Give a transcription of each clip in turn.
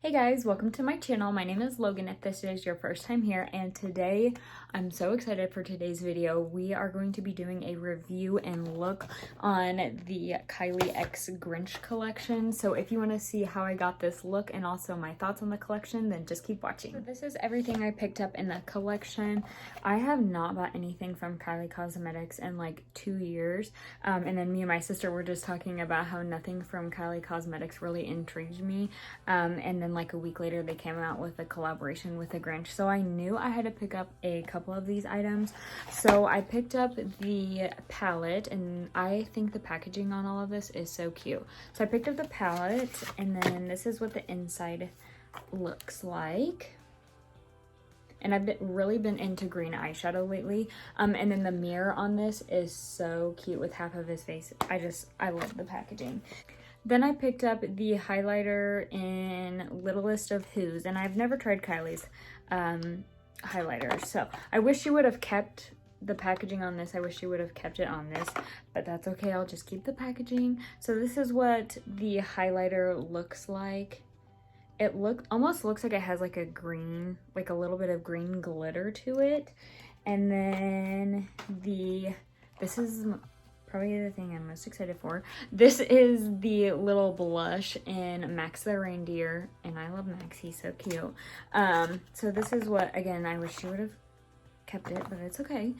Hey guys, welcome to my channel. My name is Logan if this is your first time here, and today I'm so excited for today's video. We are going to be doing a review and look on the Kylie X Grinch collection. So if you want to see how I got this look and also my thoughts on the collection, then just keep watching. So this is everything I picked up in the collection. I have not bought anything from Kylie Cosmetics in like 2 years. And then me and my sister were just talking about how nothing from Kylie Cosmetics really intrigued me. And then like a week later they came out with a collaboration with the Grinch, so I knew I had to pick up a couple of these items. So I picked up the palette, and I think the packaging on all of this is so cute. So I picked up the palette, and then this is what the inside looks like. And I've really been into green eyeshadow lately. And then the mirror on this is so cute with half of his face. I love the packaging. Then I picked up the highlighter in Littlest of Who's, and I've never tried Kylie's highlighter. So I wish she would have kept the packaging on this. I wish she would have kept it on this, but that's okay. I'll just keep the packaging. So this is what the highlighter looks like. It almost looks like it has like a green, like a little bit of green glitter to it. And then this is probably the thing I'm most excited for. This is the little blush in Max the Reindeer, and I love Max, he's so cute. So this is what, again, I wish she would have kept it, but it's okay.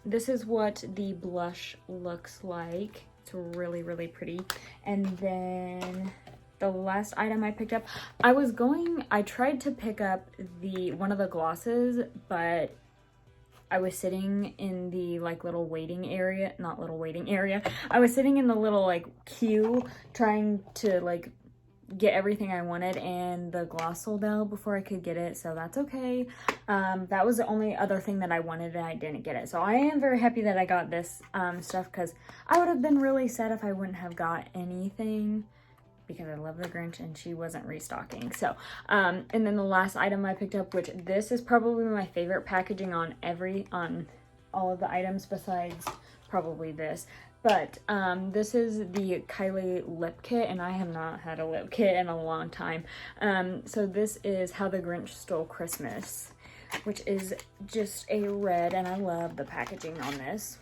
This is what the blush looks like. It's really, really pretty. And then the last item I picked up, I tried to pick up one of the glosses, but I was sitting in the like little waiting area, not little waiting area. I was sitting in the little like queue trying to like get everything I wanted, and the gloss sold out before I could get it, so that's okay. That was the only other thing that I wanted and I didn't get it. So I am very happy that I got this stuff, because I would have been really sad if I wouldn't have got anything, because I love the Grinch and she wasn't restocking. So, and then the last item I picked up, which this is probably my favorite packaging on all of the items besides probably this. But this is the Kylie Lip Kit, and I have not had a lip kit in a long time. So this is How the Grinch Stole Christmas, which is just a red, and I love the packaging on this.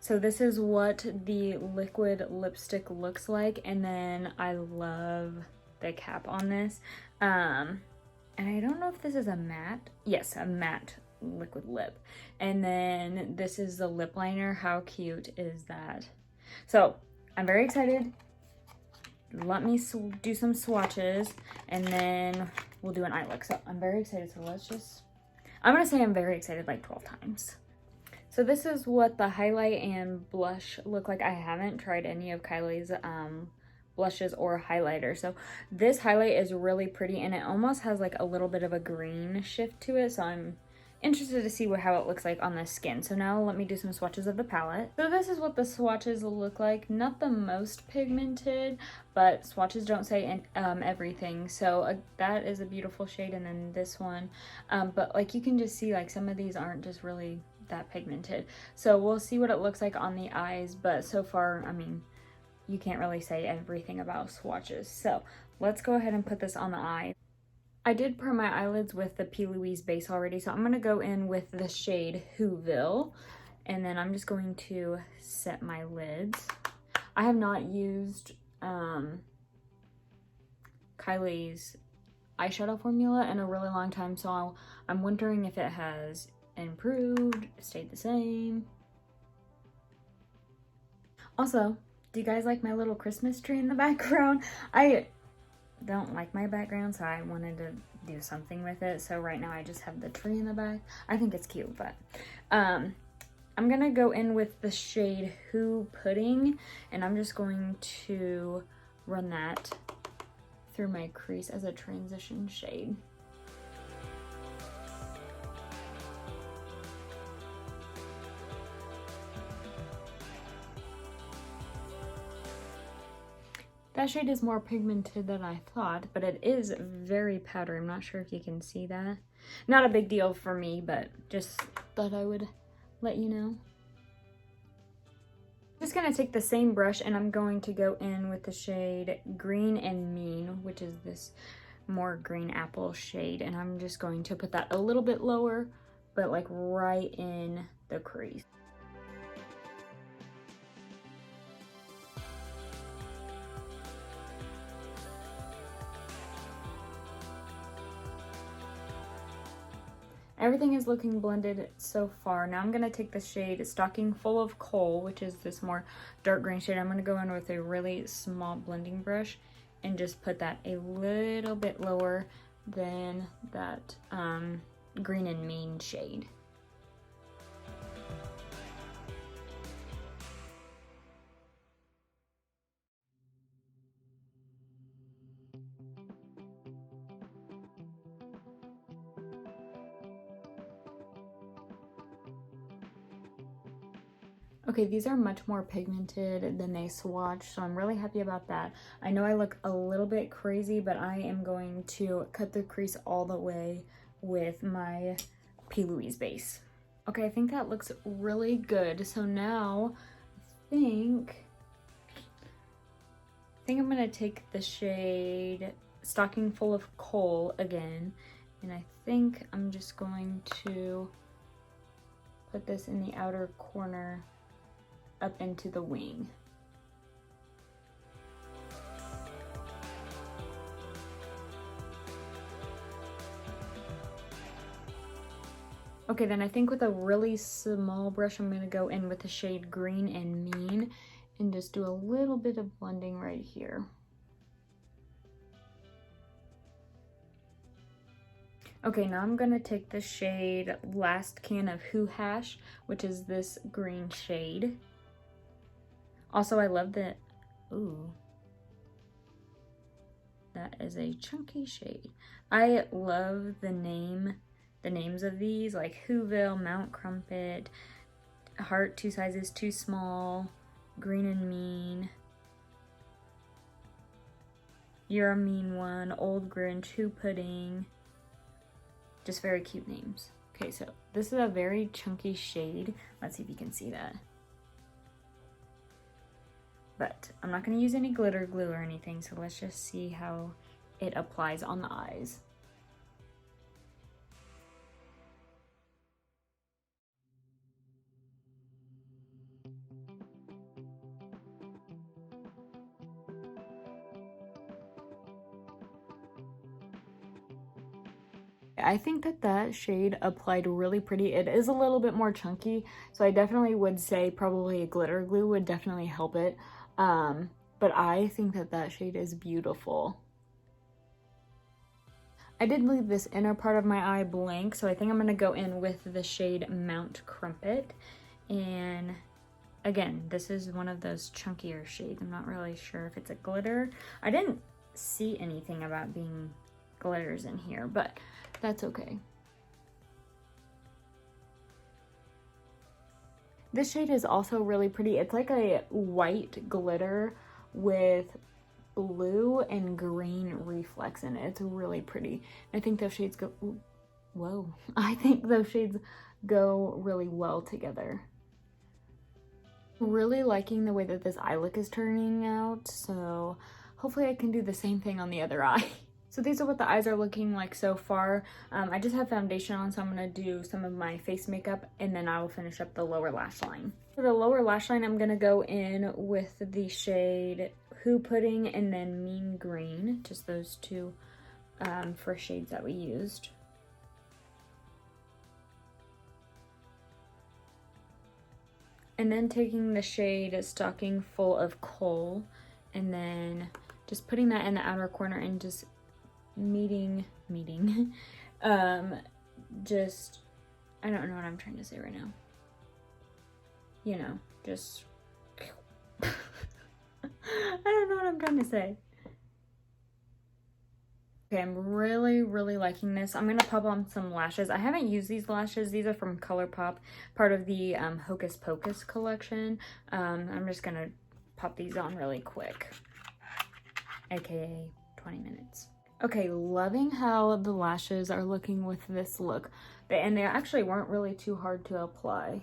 So this is what the liquid lipstick looks like, and then I love the cap on this. And I don't know if this is a matte. Yes, a matte liquid lip. And then this is the lip liner. How cute is that? So I'm very excited. Let me do some swatches, and then we'll do an eye look. So I'm very excited. So I'm gonna say I'm very excited like 12 times. So this is what the highlight and blush look like. I haven't tried any of Kylie's blushes or highlighter. So this highlight is really pretty, and it almost has like a little bit of a green shift to it. So I'm interested to see how it looks like on the skin. So now let me do some swatches of the palette. So this is what the swatches look like. Not the most pigmented, but swatches don't say everything. So that is a beautiful shade, and then this one. But like you can just see like some of these aren't just really that pigmented. So we'll see what it looks like on the eyes, but so far, I mean, you can't really say everything about swatches. So let's go ahead and put this on the eye. I did prime my eyelids with the P. Louise base already, so I'm gonna go in with the shade Whoville, and then I'm just going to set my lids. I have not used Kylie's eyeshadow formula in a really long time, so I'm wondering if it has improved, stayed the same. Also, do you guys like my little Christmas tree in the background? I don't like my background, so I wanted to do something with it. So right now I just have the tree in the back. I think it's cute, but I'm gonna go in with the shade Who Pudding, and I'm just going to run that through my crease as a transition shade. That shade is more pigmented than I thought, but it is very powdery. I'm not sure if you can see that. Not a big deal for me, but just thought I would let you know. Just gonna take the same brush and I'm going to go in with the shade Green and Mean, which is this more green apple shade, and I'm just going to put that a little bit lower, but like right in the crease. Everything is looking blended so far. Now I'm gonna take the shade Stocking Full of Coal, which is this more dark green shade. I'm gonna go in with a really small blending brush and just put that a little bit lower than that Green and Mean shade. Okay, these are much more pigmented than they swatched, so I'm really happy about that. I know I look a little bit crazy, but I am going to cut the crease all the way with my P. Louise base. Okay, I think that looks really good. So now I think I'm gonna take the shade Stocking Full of Coal again, and I think I'm just going to put this in the outer corner up into the wing. Okay, then I think with a really small brush, I'm gonna go in with the shade Green and Mean and just do a little bit of blending right here. Okay, now I'm gonna take the shade Last Can of Who Hash, which is this green shade. Also, I love that, ooh, that is a chunky shade. I love the names of these, like Whoville, Mount Crumpet, Heart 2 sizes too small, Green and Mean, You're a Mean One, Old Grinch, Who Pudding, just very cute names. Okay, so this is a very chunky shade. Let's see if you can see that. But I'm not going to use any glitter glue or anything, so let's just see how it applies on the eyes. I think that shade applied really pretty. It is a little bit more chunky, so I definitely would say probably a glitter glue would definitely help it. But I think that shade is beautiful. I did leave this inner part of my eye blank, so I think I'm going to go in with the shade Mount Crumpet. And again, this is one of those chunkier shades. I'm not really sure if it's a glitter. I didn't see anything about being glitters in here, but that's okay. This shade is also really pretty. It's like a white glitter with blue and green reflex in it. It's really pretty. I think those shades go, ooh, whoa. I think those shades go really well together. Really liking the way that this eye look is turning out, so hopefully I can do the same thing on the other eye. So these are what the eyes are looking like so far. I just have foundation on, so I'm going to do some of my face makeup and then I will finish up the lower lash line. For the lower lash line, I'm going to go in with the shade Who Pudding and then Mean Green, just those two first shades that we used. And then taking the shade Stocking Full of Coal and then just putting that in the outer corner and just just, I don't know what I'm trying to say right now. You know, just, I don't know what I'm trying to say. Okay, I'm really liking this. I'm gonna pop on some lashes. I haven't used these lashes. These are from ColourPop, part of the Hocus Pocus collection. I'm just gonna pop these on really quick, aka 20 minutes. Okay, loving how the lashes are looking with this look. And they actually weren't really too hard to apply.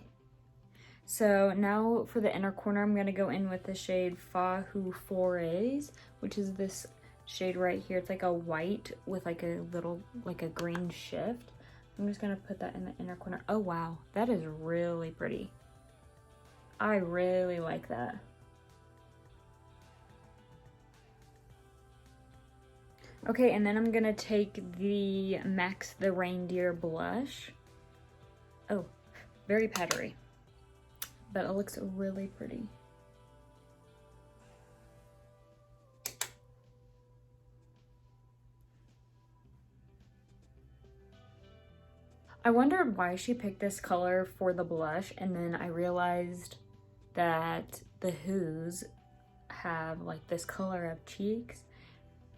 So now for the inner corner, I'm going to go in with the shade Fahu Forays, which is this shade right here. It's like a white with like a little, like a green shift. I'm just going to put that in the inner corner. Oh, wow. That is really pretty. I really like that. Okay, and then I'm going to take the MAC's the Reindeer Blush. Oh, very powdery, but it looks really pretty. I wondered why she picked this color for the blush, and then I realized that the Who's have like this color of cheeks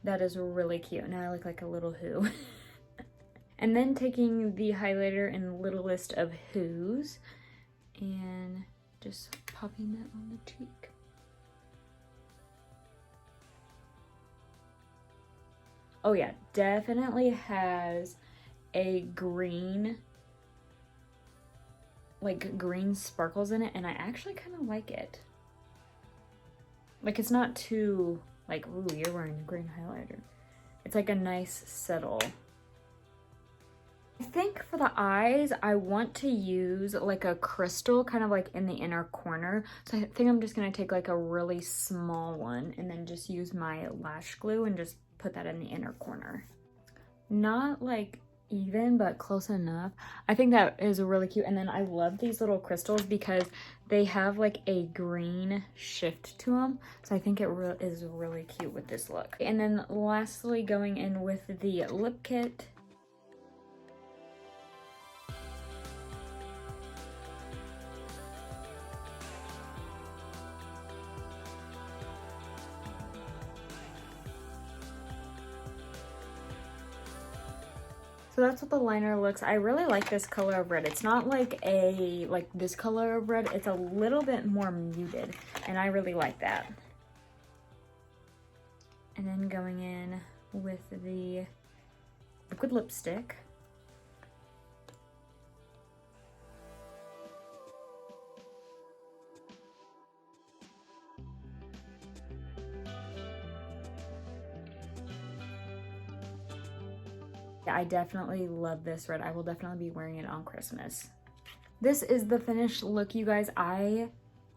that is really cute. Now I look like a little Who. And then taking the highlighter in Littlest of Who's and just popping that on the cheek. Oh yeah, definitely has a green, like green sparkles in it, and I actually kind of like it. Like, it's not too like, ooh, you're wearing a green highlighter. It's like a nice settle. I think for the eyes, I want to use like a crystal kind of like in the inner corner. So I think I'm just gonna take like a really small one and then just use my lash glue and just put that in the inner corner. Not like even, but close enough. I think that is really cute. And then I love these little crystals because they have like a green shift to them. So I think it is really cute with this look. And then lastly, going in with the lip kit. So that's what the liner looks. I really like this color of red. It's not like this color of red. It's a little bit more muted, and I really like that. And then going in with the liquid lipstick. I definitely love this red. I will definitely be wearing it on Christmas. This is the finished look, you guys. I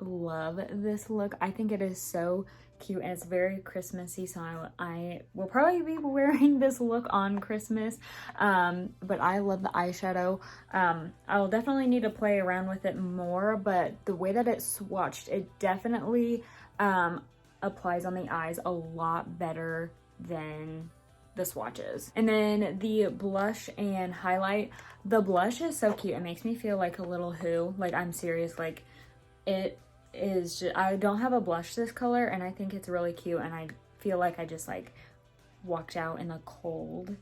love this look. I think it is so cute and it's very Christmassy, so I will probably be wearing this look on Christmas. But I love the eyeshadow. I'll definitely need to play around with it more, but the way that it's swatched, it definitely applies on the eyes a lot better than the swatches. And then the blush and highlight. The blush is so cute. It makes me feel like a little Who. Like, I'm serious. Like, it is just, I don't have a blush this color, and I think it's really cute, and I feel like I just like walked out in the cold.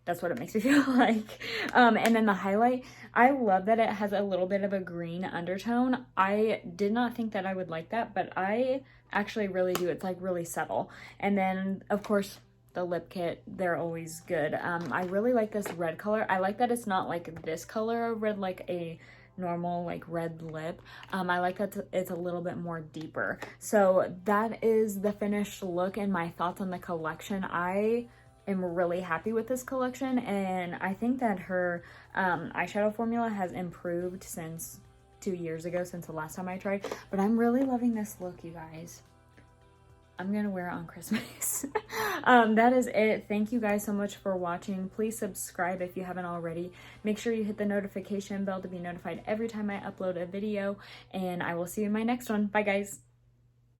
That's what it makes me feel like. And then the highlight, I love that it has a little bit of a green undertone. I did not think that I would like that, but I actually really do. It's like really subtle. And then of course the lip kit, they're always good. I really like this red color. I like that it's not like this color of red, like a normal like red lip. I like that it's a little bit more deeper. So that is the finished look and my thoughts on the collection. I am really happy with this collection, and I think that her eyeshadow formula has improved since 2 years ago, since the last time I tried. But I'm really loving this look, you guys. I'm gonna wear it on Christmas. That is it. Thank you guys so much for watching. Please subscribe if you haven't already. Make sure you hit the notification bell to be notified every time I upload a video, and I will see you in my next one. Bye guys.